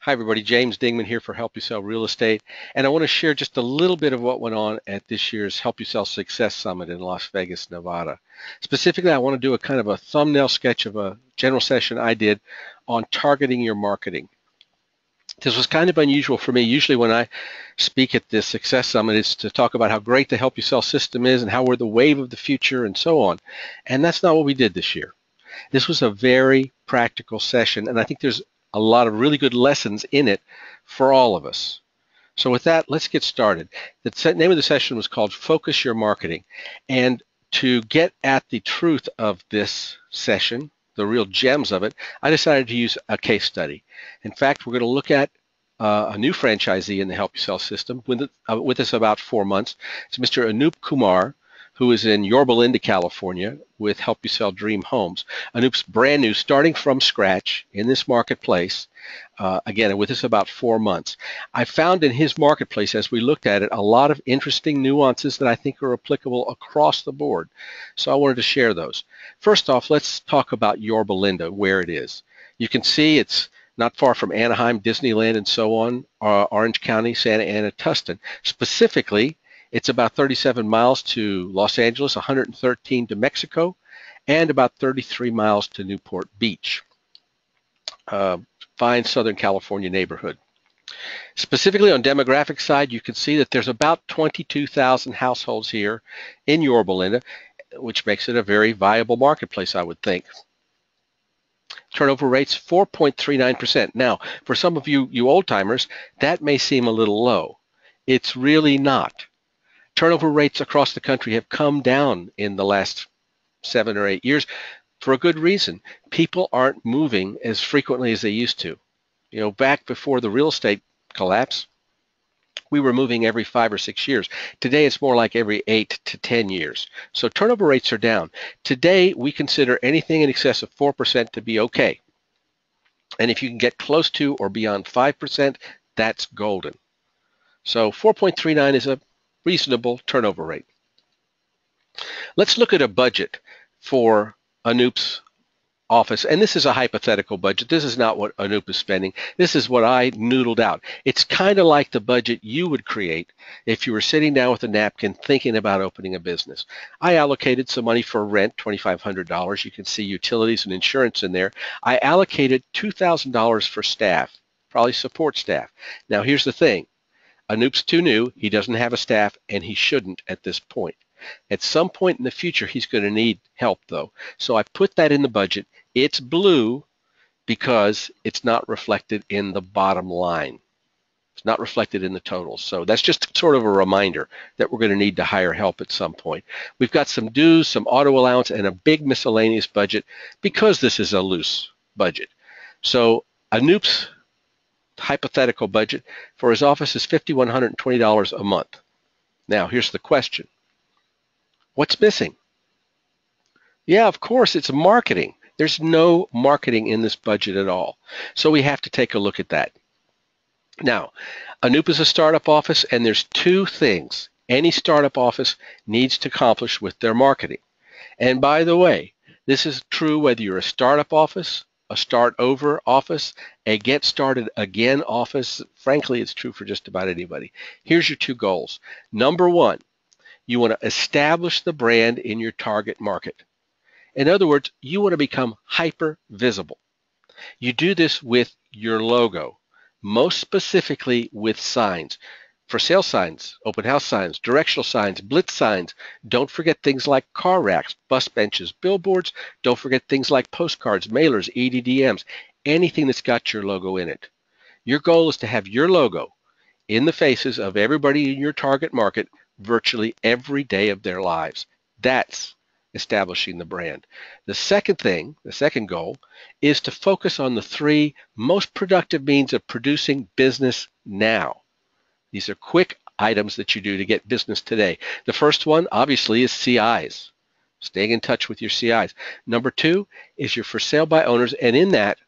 Hi, everybody. James Dingman here for Help You Sell Real Estate. And I want to share just a little bit of what went on at this year's Help You Sell Success Summit in Las Vegas, Nevada. Specifically, I want to do a kind of a thumbnail sketch of a general session I did on targeting your marketing. This was kind of unusual for me. Usually when I speak at this Success Summit, it's to talk about how great the Help You Sell system is and how we're the wave of the future and so on. And that's not what we did this year. This was a very practical session, and I think there's a lot of really good lessons in it for all of us. So with that, let's get started. The name of the session was called Focus Your Marketing. And to get at the truth of this session, the real gems of it, I decided to use a case study. In fact, we're going to look at a new franchisee in the Help You Sell system with us about 4 months. It's Mr. Anup Kumar, who is in Yorba Linda, California, with Help You Sell Dream Homes. Anup's brand new, starting from scratch in this marketplace. Again, with us about 4 months. I found in his marketplace, as we looked at it, a lot of interesting nuances that I think are applicable across the board. So I wanted to share those. First off, let's talk about Yorba Linda, where it is. You can see it's not far from Anaheim, Disneyland, and so on, Orange County, Santa Ana, Tustin. Specifically, it's about 37 miles to Los Angeles, 113 to Mexico, and about 33 miles to Newport Beach. Fine Southern California neighborhood. Specifically on demographic side, you can see that there's about 22,000 households here in Yorba Linda, which makes it a very viable marketplace, I would think. Turnover rates 4.39%. Now, for some of you old-timers, that may seem a little low. It's really not. Turnover rates across the country have come down in the last 7 or 8 years for a good reason. People aren't moving as frequently as they used to. You know, back before the real estate collapse, we were moving every 5 or 6 years. Today, it's more like every 8 to 10 years. So turnover rates are down. Today, we consider anything in excess of 4% to be okay. And if you can get close to or beyond 5%, that's golden. So 4.39 is a reasonable turnover rate. Let's look at a budget for Anup's office. And this is a hypothetical budget. This is not what Anup is spending. This is what I noodled out. It's kind of like the budget you would create if you were sitting down with a napkin thinking about opening a business. I allocated some money for rent, $2,500. You can see utilities and insurance in there. I allocated $2,000 for staff, probably support staff. Now, here's the thing. Anup's too new. He doesn't have a staff, and he shouldn't at this point. At some point in the future, he's going to need help, though. So I put that in the budget. It's blue because it's not reflected in the bottom line. It's not reflected in the totals. So that's just sort of a reminder that we're going to need to hire help at some point. We've got some dues, some auto allowance, and a big miscellaneous budget because this is a loose budget. So Anup's hypothetical budget for his office is $5,120 a month. Now, here's the question. What's missing? Yeah, of course, it's marketing. There's no marketing in this budget at all. So we have to take a look at that. Now, Anup is a startup office, and there's two things any startup office needs to accomplish with their marketing. And by the way, this is true whether you're a startup office, a start over office, a get started again office. Frankly, it's true for just about anybody. Here's your two goals. Number one, you want to establish the brand in your target market. In other words, you want to become hyper visible. You do this with your logo, most specifically with signs. For sale signs, open house signs, directional signs, blitz signs. Don't forget things like car racks, bus benches, billboards. Don't forget things like postcards, mailers, EDDMs, anything that's got your logo in it. Your goal is to have your logo in the faces of everybody in your target market virtually every day of their lives. That's establishing the brand. The second thing, the second goal, is to focus on the three most productive means of producing business now. These are quick items that you do to get business today. The first one, obviously, is CIs, staying in touch with your CIs. Number two is your for sale by owners, and in that,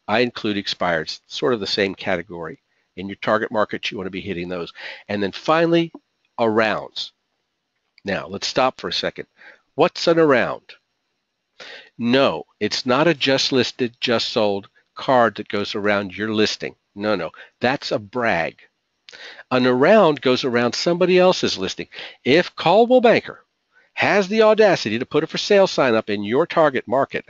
I include expireds, sort of the same category. In your target market, you want to be hitting those. And then finally, arounds. Now, let's stop for a second. What's an around? No, it's not a just listed, just sold, card that goes around your listing. No, no, that's a brag. An around goes around somebody else's listing. If Coldwell Banker has the audacity to put a for sale sign up in your target market,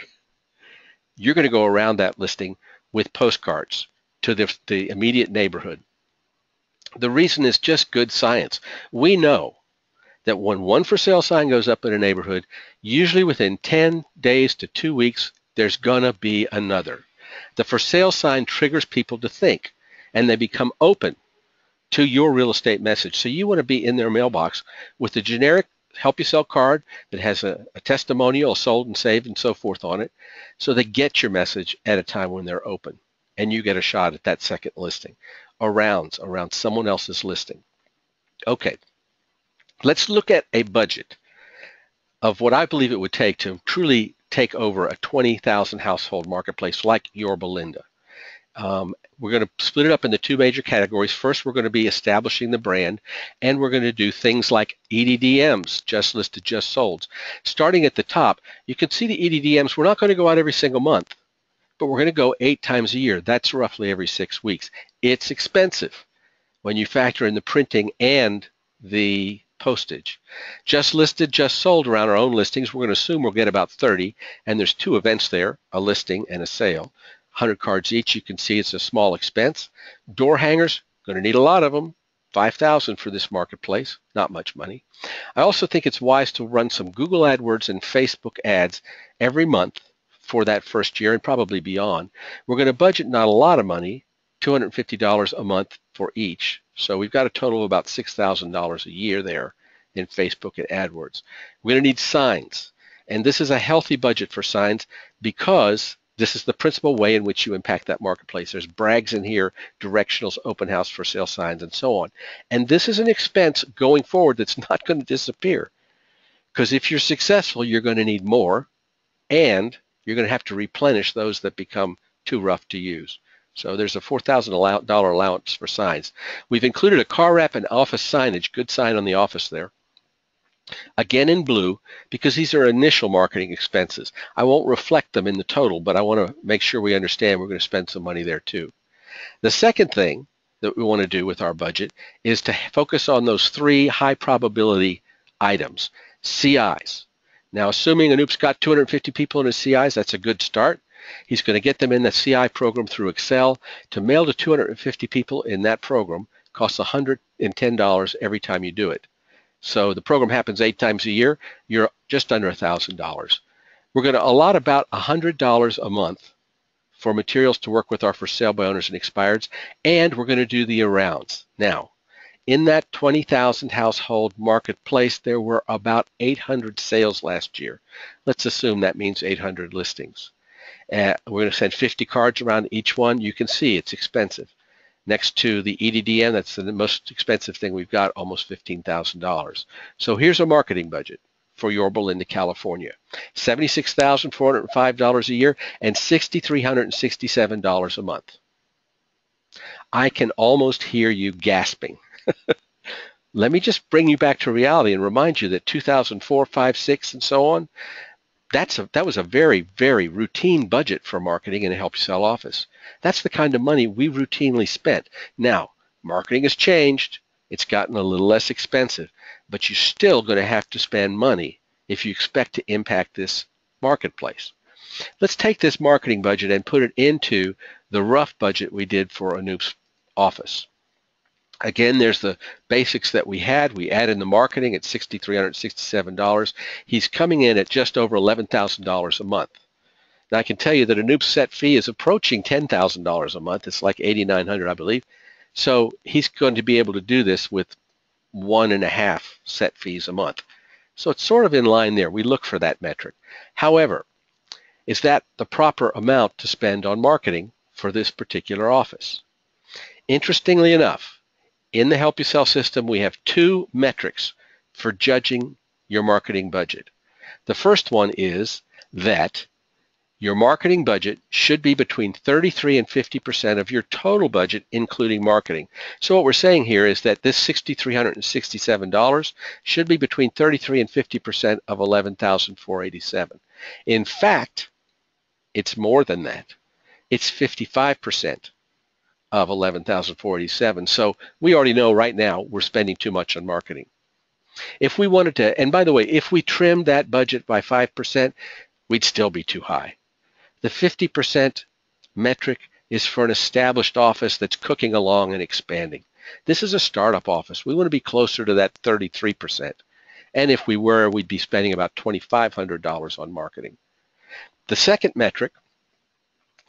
you're going to go around that listing with postcards to the immediate neighborhood. The reason is just good science. We know that when one for sale sign goes up in a neighborhood, usually within 10 days to 2 weeks, there's gonna be another. The for sale sign triggers people to think, and they become open to your real estate message. So you want to be in their mailbox with a generic help you sell card that has a testimonial, sold and saved and so forth on it, so they get your message at a time when they're open, and you get a shot at that second listing. Around someone else's listing. Okay, let's look at a budget of what I believe it would take to truly take over a 20,000 household marketplace like Yorba Linda. We're going to split it up into two major categories. First, we're going to be establishing the brand, and we're going to do things like EDDMs, just listed, just sold. Starting at the top, you can see the EDDMs. We're not going to go out every single month, but we're going to go 8 times a year. That's roughly every 6 weeks. It's expensive when you factor in the printing and the postage. Just listed, just sold around our own listings, we're going to assume we'll get about 30, and there's 2 events there, a listing and a sale. 100 cards each. You can see it's a small expense. Door hangers, going to need a lot of them. 5,000 for this marketplace, not much money. I also think it's wise to run some Google AdWords and Facebook ads every month for that first year and probably beyond. We're going to budget not a lot of money, $250 a month for each. So we've got a total of about $6,000 a year there in Facebook and AdWords. We're going to need signs. And this is a healthy budget for signs because this is the principal way in which you impact that marketplace. There's brags in here, directionals, open house, for sale signs, and so on. And this is an expense going forward that's not going to disappear. Because if you're successful, you're going to need more, and you're going to have to replenish those that become too rough to use. So there's a $4,000 allowance for signs. We've included a car wrap and office signage, good sign on the office there. Again in blue, because these are initial marketing expenses. I won't reflect them in the total, but I want to make sure we understand we're going to spend some money there too. The second thing that we want to do with our budget is to focus on those 3 high probability items, CIs. Now, assuming Anoop's got 250 people in his CIs, that's a good start. He's going to get them in the CI program through Excel. To mail to 250 people in that program costs $110 every time you do it. So the program happens 8 times a year. You're just under $1,000. We're going to allot about $100 a month for materials to work with our for sale by owners and expireds, and we're going to do the arounds. Now, in that 20,000 household marketplace, there were about 800 sales last year. Let's assume that means 800 listings. We're going to send 50 cards around each one. You can see it's expensive. Next to the EDDM, that's the most expensive thing we've got, almost $15,000. So here's a marketing budget for Yorba Linda, California. $76,405 a year and $6,367 a month. I can almost hear you gasping. Let me just bring you back to reality and remind you that 2004, 5, 6, and so on, that was a very, very routine budget for marketing in a help you sell office. That's the kind of money we routinely spent. Now, marketing has changed. It's gotten a little less expensive, but you're still going to have to spend money if you expect to impact this marketplace. Let's take this marketing budget and put it into the rough budget we did for Anoop's office. Again, there's the basics that we had. We added the marketing at $6,367. He's coming in at just over $11,000 a month. Now, I can tell you that Anoop's set fee is approaching $10,000 a month. It's like $8,900, I believe. So he's going to be able to do this with 1.5 set fees a month. So it's sort of in line there. We look for that metric. However, is that the proper amount to spend on marketing for this particular office? Interestingly enough, in the Help You Sell system, we have 2 metrics for judging your marketing budget. The first one is that your marketing budget should be between 33 and 50% of your total budget, including marketing. So what we're saying here is that this $6,367 should be between 33 and 50% of $11,487. In fact, it's more than that. it's 55% of 11,487. So we already know right now we're spending too much on marketing. If we wanted to, and by the way, if we trimmed that budget by 5%, we'd still be too high. The 50% metric is for an established office that's cooking along and expanding. This is a startup office. We want to be closer to that 33%. And if we were, we'd be spending about $2,500 on marketing. The second metric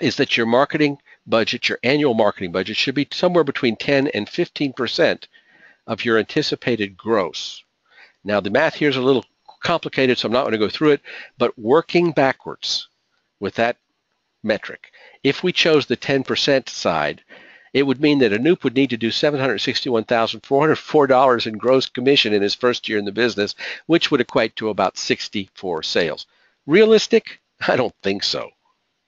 is that your marketing budget, your annual marketing budget, should be somewhere between 10 and 15% of your anticipated gross. Now, the math here is a little complicated, so I'm not going to go through it, but working backwards with that metric, if we chose the 10% side, it would mean that Anoop would need to do $761,404 in gross commission in his first year in the business, which would equate to about 64 sales. Realistic? I don't think so.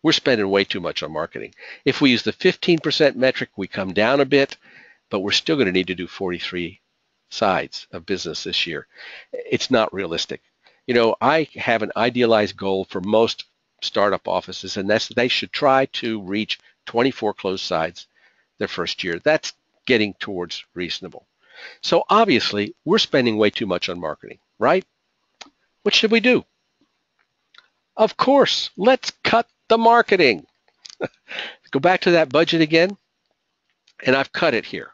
We're spending way too much on marketing. If we use the 15% metric, we come down a bit, but we're still going to need to do 43 sides of business this year. It's not realistic. You know, I have an idealized goal for most startup offices, and that's they should try to reach 24 closed sides their first year. That's getting towards reasonable. So obviously, we're spending way too much on marketing, right? What should we do? Of course, let's cut the marketing. Go back to that budget again, and I've cut it here.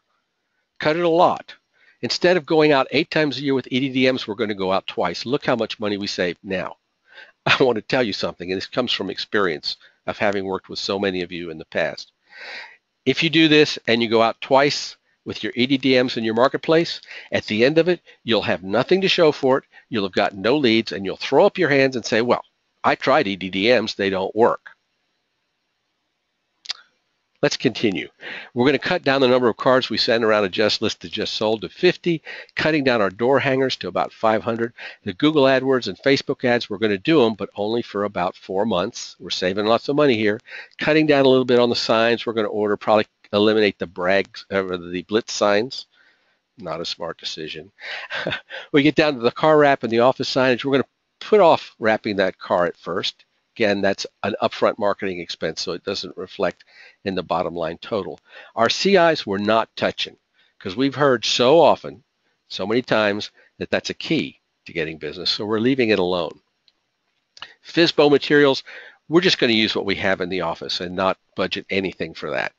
Cut it a lot. Instead of going out 8 times a year with EDDMs, we're going to go out twice. Look how much money we save now. I want to tell you something, and this comes from experience of having worked with so many of you in the past. If you do this and you go out twice with your EDDMs in your marketplace, at the end of it, you'll have nothing to show for it. You'll have got no leads, and you'll throw up your hands and say, well, I tried EDDMs, they don't work. Let's continue. We're going to cut down the number of cards we send around a just list to just sold to 50, cutting down our door hangers to about 500. The Google AdWords and Facebook ads, we're going to do them, but only for about 4 months. We're saving lots of money here. Cutting down a little bit on the signs. We're going to probably eliminate the the blitz signs. Not a smart decision. We get down to the car wrap and the office signage. We're going to put off wrapping that car at first. Again, that's an upfront marketing expense, so it doesn't reflect in the bottom line total. Our CIs we're not touching because we've heard so often, so many times, that that's a key to getting business, so we're leaving it alone. FSBO materials, we're just going to use what we have in the office and not budget anything for that.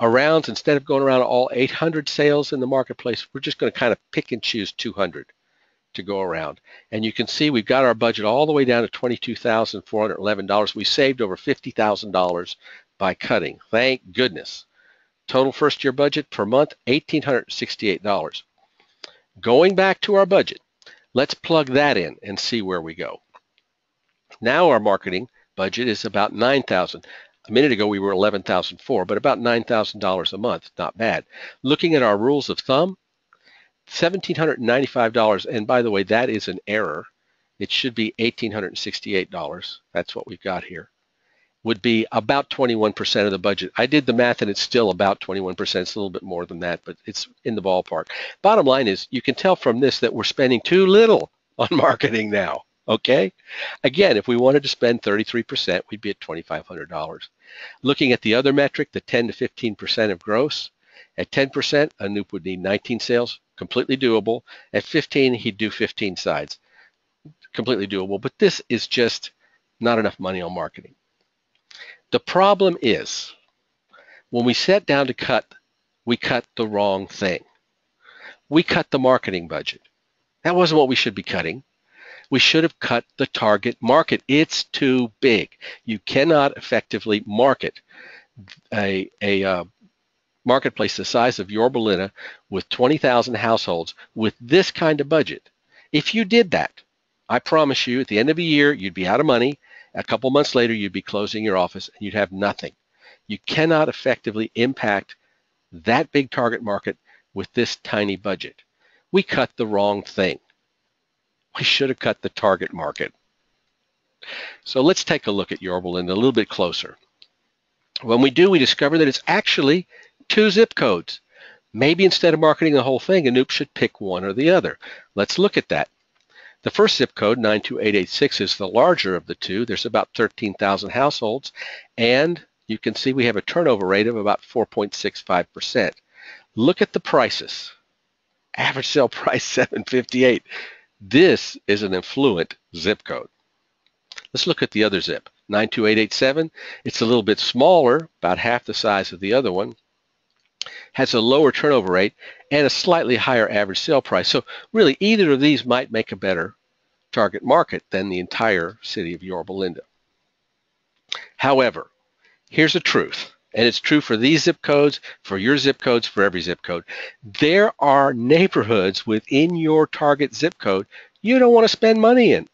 Arounds, instead of going around all 800 sales in the marketplace, we're just going to kind of pick and choose 200 to go around. And you can see we've got our budget all the way down to $22,411. We saved over $50,000 by cutting. Thank goodness. Total first year budget per month, $1,868. Going back to our budget, let's plug that in and see where we go. Now our marketing budget is about $9,000. A minute ago we were $11,400, but about $9,000 a month. Not bad. Looking at our rules of thumb, $1,795, and by the way, that is an error. It should be $1,868. That's what we've got here. Would be about 21% of the budget. I did the math, and it's still about 21%. It's a little bit more than that, but it's in the ballpark. Bottom line is, you can tell from this that we're spending too little on marketing now, okay? Again, if we wanted to spend 33%, we'd be at $2,500. Looking at the other metric, the 10 to 15% of gross, at 10%, Anoop would need 19 sales. Completely doable. At 15, he'd do 15 sides. Completely doable, but this is just not enough money on marketing. The problem is, when we sat down to cut, we cut the wrong thing. We cut the marketing budget. That wasn't what we should be cutting. We should have cut the target market. It's too big. You cannot effectively market a marketplace the size of Yorba Linda with 20,000 households with this kind of budget. If you did that, I promise you at the end of a year, you'd be out of money. A couple months later, you'd be closing your office and you'd have nothing. You cannot effectively impact that big target market with this tiny budget. We cut the wrong thing. We should have cut the target market. So let's take a look at Yorba Linda a little bit closer. When we do, we discover that it's actually 2 zip codes. Maybe instead of marketing the whole thing, Anoop should pick one or the other. Let's look at that. The first zip code, 92886, is the larger of the two. There's about 13,000 households, and you can see we have a turnover rate of about 4.65%. Look at the prices. Average sale price 758. This is an affluent zip code. Let's look at the other zip, 92887. It's a little bit smaller, about half the size of the other one, has a lower turnover rate and a slightly higher average sale price. So really, either of these might make a better target market than the entire city of Yorba Linda. However, here's the truth, and it's true for these zip codes, for your zip codes, for every zip code. There are neighborhoods within your target zip code you don't want to spend money in.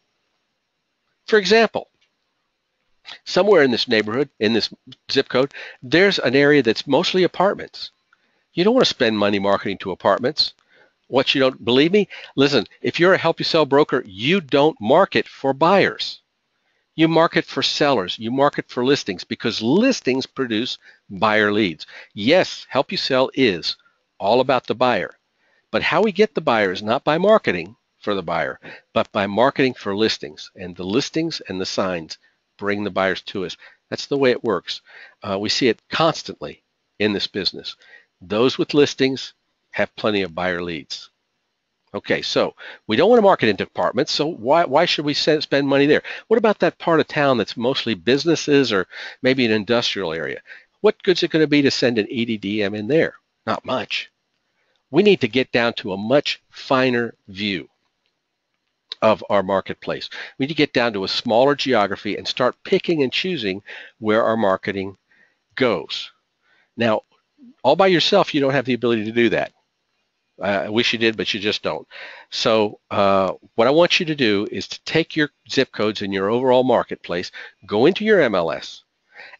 For example, somewhere in this neighborhood, in this zip code, there's an area that's mostly apartments. You don't want to spend money marketing to apartments. What, you don't believe me? Listen, if you're a Help You Sell broker, you don't market for buyers. You market for sellers. You market for listings because listings produce buyer leads. Yes, Help You Sell is all about the buyer. But how we get the buyer is not by marketing for the buyer, but by marketing for listings. And the listings and the signs bring the buyers to us. That's the way it works. We see it constantly in this business. Those with listings have plenty of buyer leads. Okay, so we don't want to market into apartments, so why should we spend money there? What about that part of town that's mostly businesses or maybe an industrial area? What good's it going to be to send an EDDM in there? Not much. We need to get down to a much finer view of our marketplace. We need to get down to a smaller geography and start picking and choosing where our marketing goes. Now, all by yourself, you don't have the ability to do that. I wish you did, but you just don't. So what I want you to do is to take your zip codes in your overall marketplace, go into your MLS,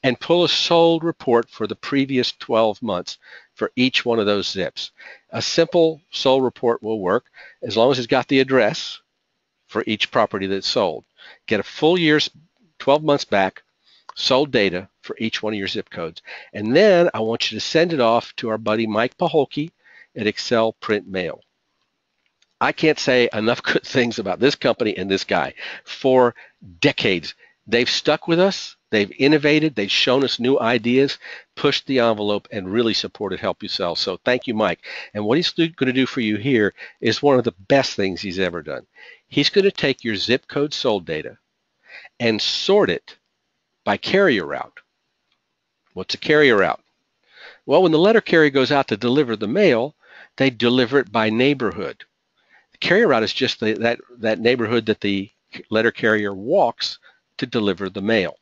and pull a sold report for the previous 12 months for each one of those zips. A simple sold report will work as long as it's got the address for each property that's sold. Get a full year's 12 months back, sold data for each one of your zip codes. And then I want you to send it off to our buddy Mike Paholke at Excel Print Mail. I can't say enough good things about this company and this guy. For decades, they've stuck with us, they've innovated, they've shown us new ideas, pushed the envelope, and really supported Help You Sell. So thank you, Mike. And what he's going to do for you here is one of the best things he's ever done. He's going to take your zip code sold data and sort it by carrier route. What's a carrier route? Well, when the letter carrier goes out to deliver the mail, they deliver it by neighborhood. The carrier route is just that neighborhood that the letter carrier walks to deliver the mail.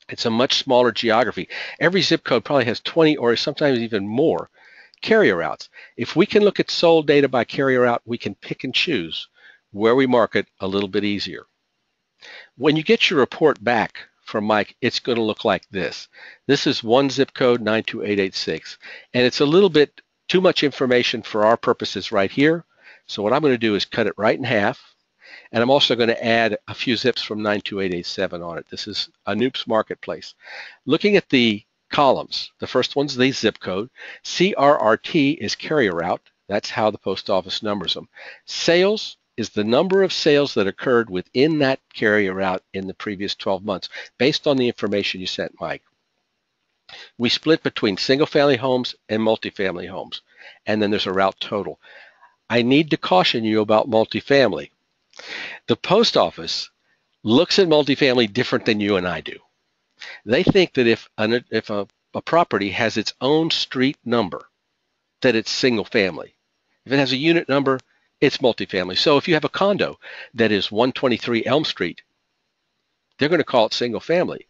It's a much smaller geography. Every zip code probably has 20 or sometimes even more carrier routes. If we can look at sold data by carrier route, we can pick and choose where we market a little bit easier. When you get your report back from Mike, it's going to look like this. This is one zip code, 92886, and it's a little bit too much information for our purposes right here. So what I'm going to do is cut it right in half, and I'm also going to add a few zips from 92887 on it. This is Anoop's Marketplace. Looking at the columns, the first one's the zip code. CRRT is carrier route. That's how the post office numbers them. Sales is the number of sales that occurred within that carrier route in the previous 12 months, based on the information you sent Mike. We split between single-family homes and multifamily homes, and then there's a route total. I need to caution you about multifamily. The post office looks at multifamily different than you and I do. They think that if a property has its own street number, that it's single family. If it has a unit number, it's multifamily. So if you have a condo that is 123 Elm Street, they're going to call it single family.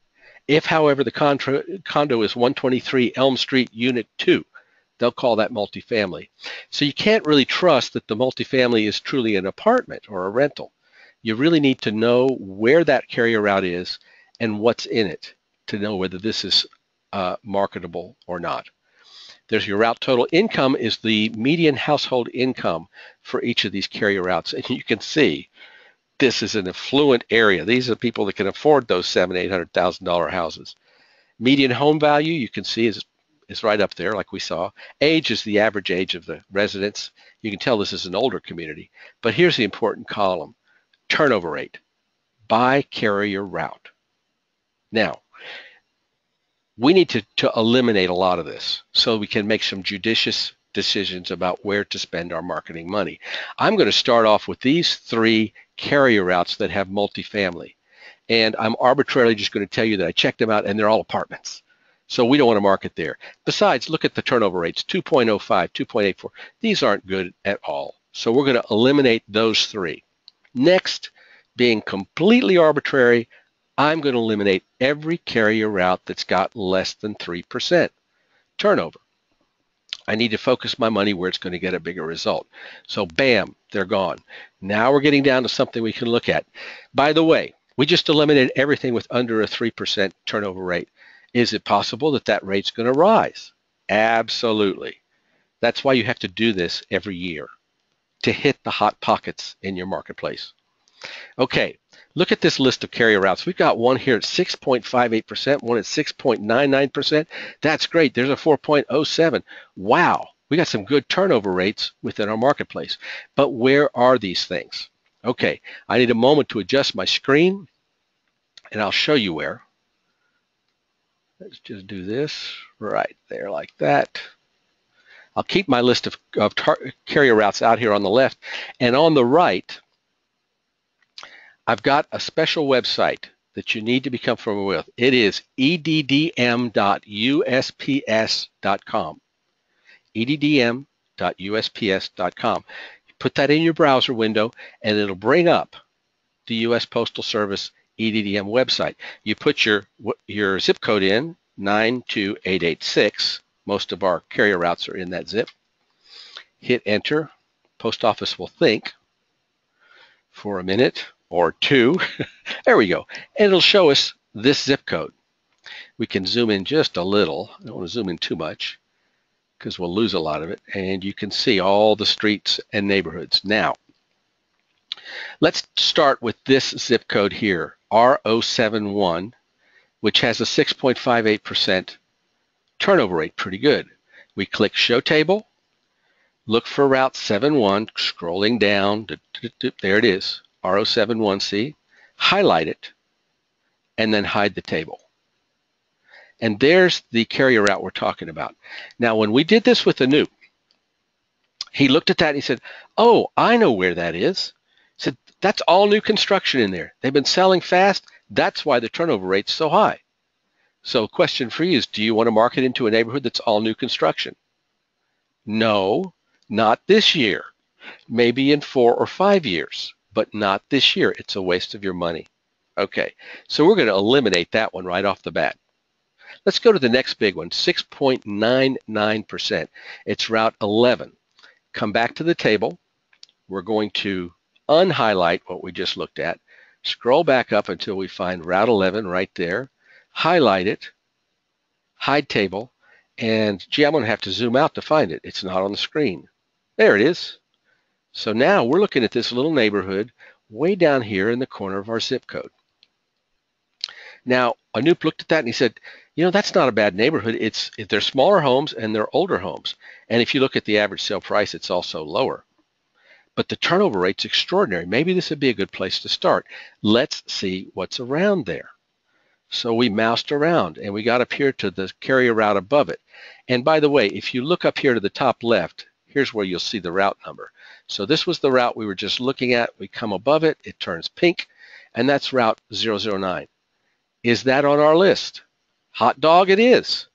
If, however, the condo is 123 Elm Street Unit 2, they'll call that multifamily. So you can't really trust that the multifamily is truly an apartment or a rental. You really need to know where that carrier route is and what's in it to know whether this is marketable or not. There's your route total. Income is the median household income for each of these carrier routes. And you can see this is an affluent area. These are people that can afford those $700,000, $800,000 houses. Median home value, you can see, is right up there like we saw. Age is the average age of the residents. You can tell this is an older community. But here's the important column, turnover rate by carrier route. Now, We need to eliminate a lot of this so we can make some judicious decisions about where to spend our marketing money. I'm going to start off with these 3 carrier routes that have multifamily. And I'm arbitrarily just going to tell you that I checked them out and they're all apartments. So we don't want to market there. Besides, look at the turnover rates, 2.05, 2.84. These aren't good at all. So we're going to eliminate those 3. Next, being completely arbitrary, I'm going to eliminate every carrier route that's got less than 3% turnover. I need to focus my money where it's going to get a bigger result. So bam, they're gone. Now we're getting down to something we can look at. By the way, we just eliminated everything with under a 3% turnover rate. Is it possible that that rate's going to rise? Absolutely. That's why you have to do this every year to hit the hot pockets in your marketplace. Okay, look at this list of carrier routes. We've got one here at 6.58%, one at 6.99%. That's great. There's a 4.07. Wow, we got some good turnover rates within our marketplace. But where are these things? Okay, I need a moment to adjust my screen, and I'll show you where. Let's just do this right there like that. I'll keep my list of carrier routes out here on the left, and on the right, I've got a special website that you need to become familiar with. It is eddm.usps.com. eddm.usps.com. You put that in your browser window, and it'll bring up the U.S. Postal Service EDDM website. You put your zip code in, 92886. Most of our carrier routes are in that zip. Hit enter. Post office will think for a minute or 2. There we go. And it'll show us this zip code. We can zoom in just a little. I don't want to zoom in too much because we'll lose a lot of it. And you can see all the streets and neighborhoods. Now, let's start with this zip code here, R071, which has a 6.58% turnover rate, pretty good. We click Show Table, look for Route 71, scrolling down, there it is, R071C, highlight it, and then hide the table. And there's the carrier route we're talking about. Now, when we did this with Anoop, he looked at that and he said, oh, I know where that is. He said, that's all new construction in there. They've been selling fast. That's why the turnover rate's so high. So question for you is, do you want to market into a neighborhood that's all new construction? No, not this year. Maybe in 4 or 5 years, but not this year. It's a waste of your money. Okay, so we're going to eliminate that one right off the bat. Let's go to the next big one, 6.99%. It's Route 11. Come back to the table. We're going to unhighlight what we just looked at. Scroll back up until we find Route 11 right there. Highlight it, hide table, and gee, I'm going to have to zoom out to find it. It's not on the screen. There it is. So now we're looking at this little neighborhood way down here in the corner of our zip code. Now, Anoop looked at that and he said, you know, that's not a bad neighborhood. They're smaller homes and they're older homes. And if you look at the average sale price, it's also lower. But the turnover rate's extraordinary. Maybe this would be a good place to start. Let's see what's around there. So we moused around and we got up here to the carrier route above it. And by the way, if you look up here to the top left, here's where you'll see the route number. So this was the route we were just looking at. We come above it, it turns pink, and that's Route 009. Is that on our list? Hot dog, it is.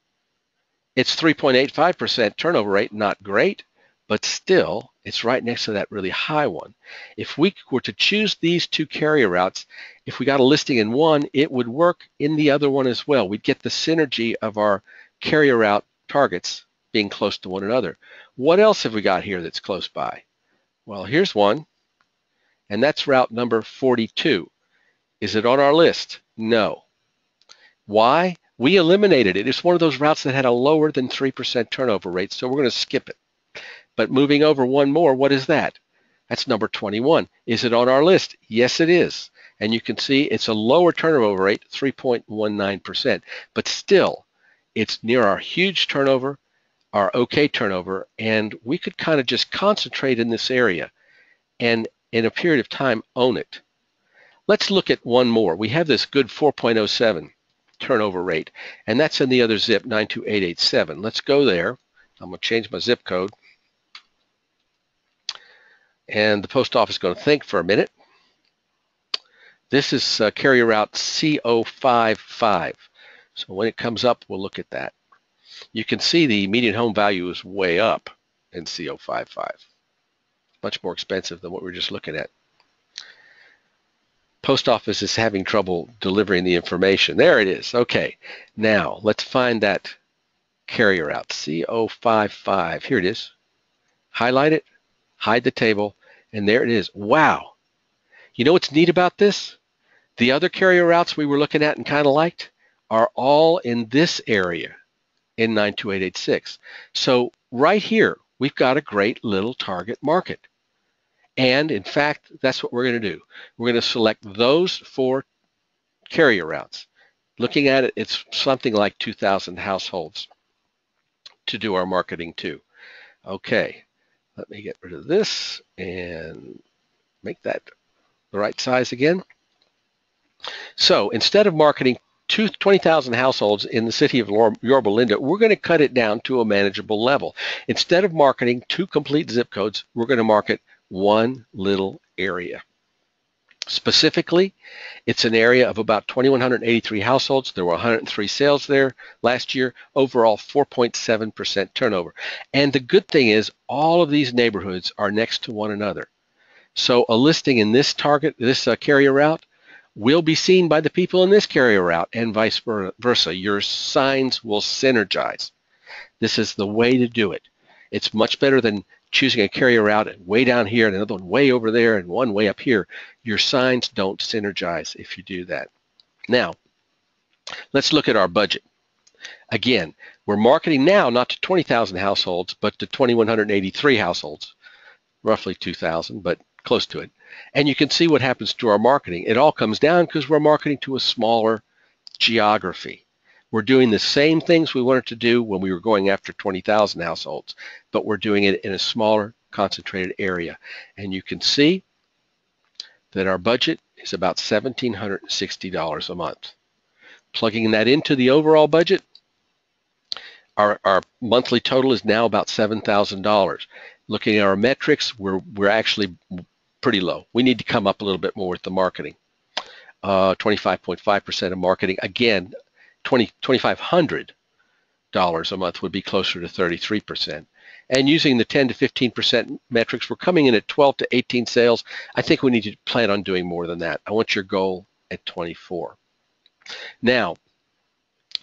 It's 3.85% turnover rate, not great, but still, it's right next to that really high one. If we were to choose these 2 carrier routes, if we got a listing in one, it would work in the other one as well. We'd get the synergy of our carrier route targets being close to one another. What else have we got here that's close by? Well, here's one, and that's route number 42. Is it on our list? No. Why? We eliminated it. It's one of those routes that had a lower than 3% turnover rate, so we're going to skip it. But moving over one more, what is that? That's number 21. Is it on our list? Yes, it is. And you can see it's a lower turnover rate, 3.19%. But still, it's near our huge turnover, our okay turnover, and we could kind of just concentrate in this area and in a period of time own it. Let's look at one more. We have this good 4.07. turnover rate, and that's in the other zip, 92887. Let's go there. I'm going to change my zip code, and the post office is going to think for a minute. This is carrier route CO55. So when it comes up, we'll look at that. You can see the median home value is way up in CO55. Much more expensive than what we were just looking at. Post office is having trouble delivering the information. There it is. Okay, now let's find that carrier route, CO55. Here it is. Highlight it, hide the table, and there it is. Wow. You know what's neat about this? The other carrier routes we were looking at and kind of liked are all in this area in 92886. So right here, we've got a great little target market. And in fact, that's what we're going to do. We're going to select those 4 carrier routes. Looking at it, it's something like 2,000 households to do our marketing to. Okay, let me get rid of this and make that the right size again. So instead of marketing 20,000 households in the city of Yorba Linda, we're going to cut it down to a manageable level. Instead of marketing 2 complete zip codes, we're going to market 1 little area. Specifically, it's an area of about 2,183 households. There were 103 sales there last year. Overall, 4.7% turnover. And the good thing is all of these neighborhoods are next to one another. So a listing in this carrier route will be seen by the people in this carrier route and vice versa. Your signs will synergize. This is the way to do it. It's much better than choosing a carrier route way down here and another one way over there and one way up here. Your signs don't synergize if you do that. Now, let's look at our budget. Again, we're marketing now not to 20,000 households, but to 2,183 households, roughly 2,000, but close to it. And you can see what happens to our marketing. It all comes down because we're marketing to a smaller geography. We're doing the same things we wanted to do when we were going after 20,000 households, but we're doing it in a smaller, concentrated area. And you can see that our budget is about $1,760 a month. Plugging that into the overall budget, our monthly total is now about $7,000. Looking at our metrics, we're actually pretty low. We need to come up a little bit more with the marketing. 25.5% of marketing. Again, $2,500 a month would be closer to 33%. And using the 10 to 15% metrics, we're coming in at 12 to 18 sales. I think we need to plan on doing more than that. I want your goal at 24. Now,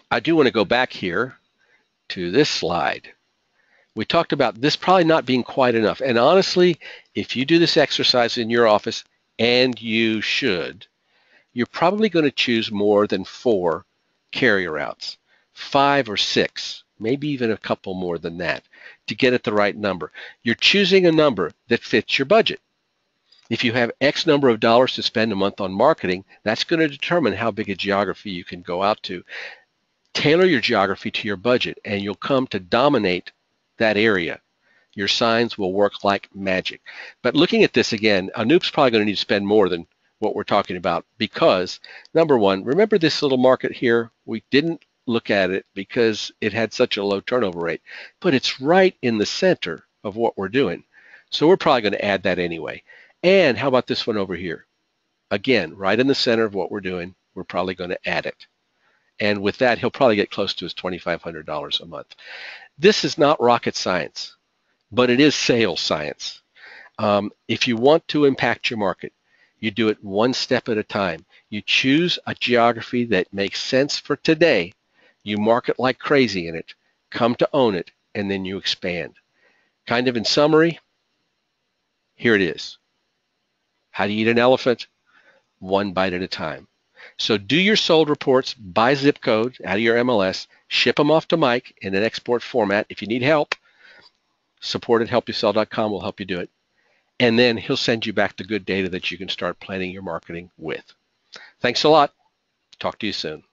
I do want to go back here to this slide. We talked about this probably not being quite enough. And honestly, if you do this exercise in your office, and you should, you're probably going to choose more than 4 carrier routes, 5 or 6, maybe even a couple more than that to get at the right number. You're choosing a number that fits your budget. If you have X number of dollars to spend a month on marketing, that's going to determine how big a geography you can go out to. Tailor your geography to your budget, and you'll come to dominate that area. Your signs will work like magic. But looking at this again, Anoop's probably going to need to spend more than what we're talking about because, number one, remember this little market here? We didn't look at it because it had such a low turnover rate, but it's right in the center of what we're doing. So we're probably going to add that anyway. And how about this one over here? Again, right in the center of what we're doing, we're probably going to add it. And with that, he'll probably get close to his $2,500 a month. This is not rocket science, but it is sales science. If you want to impact your market, you do it one step at a time. You choose a geography that makes sense for today. You market like crazy in it, come to own it, and then you expand. Kind of in summary, here it is. How do you eat an elephant? One bite at a time. So do your sold reports by zip code out of your MLS, ship them off to Mike in an export format. If you need help, support@helpyousell.com will help you do it. And then he'll send you back the good data that you can start planning your marketing with. Thanks a lot. Talk to you soon.